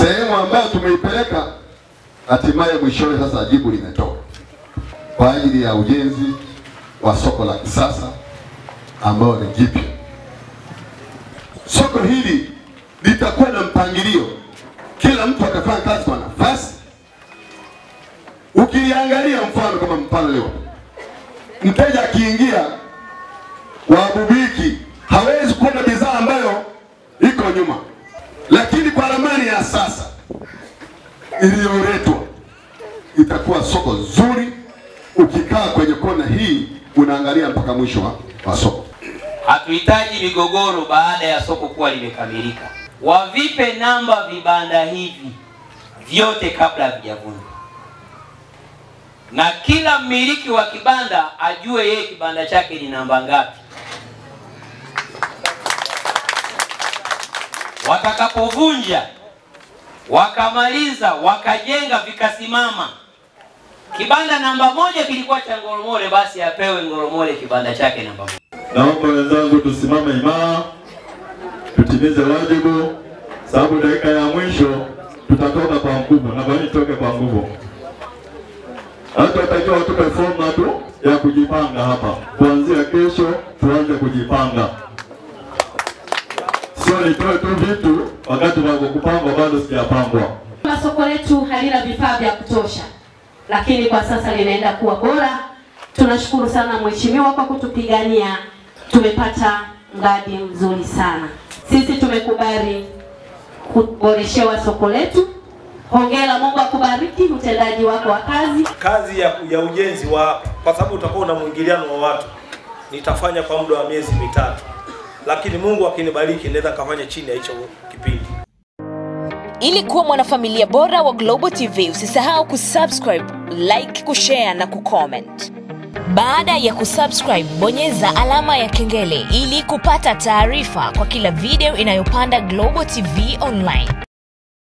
sehemu ambayo tumeipeleka, hatimaye mwishoni sasa jibu limetoka kwa ajili ya ujenzi wa soko la kisasa ambao ni jipya. Soko hili litakuwa na mpangilio, kila mtu atafanya kazi kwa nafasi. Ukiangalia mfano leo, mteja akiingia wa Bubiki hawezi kuona bidhaa ambayo iko nyuma, lakini kwa ramani ya sasa iliyoletwa itakuwa soko zuri. Ukikaa kwenye kona hii unaangalia mpaka mwisho wa soko. Hatuhitaji migogoro baada ya soko kuwa limekamilika. Wavipe namba vibanda hivi vyote kabla havijavunjwa, na kila mmiliki wa kibanda ajue yeye kibanda chake ni namba ngapi. Watakapovunja, wakamaliza, wakajenga, vikasimama, kibanda namba 1 kilikuwa cha Ngoromole, basi apewe Ngoromole kibanda chake namba 1. Naomba wenzangu tusimame imara, tutimize wajibu, sababu dakika ya mwisho tutatoka kwa nguvu, na bali toke kwa nguvu. Hata tutakiwa tupe fomu tu ya kujipanga hapa. Kuanzia kesho tuanze kujipanga. Sio nitoe tu vitu wakati wa kupanga bado sijapangwa. Soko letu halina vifaa vya kutosha, lakini kwa sasa linaenda kuwa bora. Tunashukuru sana mheshimiwa kwa kutupigania. Tumepata mradi mzuri sana. Sisi tumekubali kuboreshewa soko letu. Hongera, Mungu akubariki utendaji wako wa kazi. Kazi ya ujenzi wa, kwa sababu utakuwa na mwingiliano wa watu, nitafanya kwa muda wa miezi 3. Lakini Mungu akinibariki naweza kufanya chini ya hicho kipindi. Ili kuwa mwanafamilia bora wa Global TV, usisahau kusubscribe, like, kushare na kucomment. Baada ya kusubscribe, bonyeza alama ya kengele ili kupata taarifa kwa kila video inayopanda Global TV Online.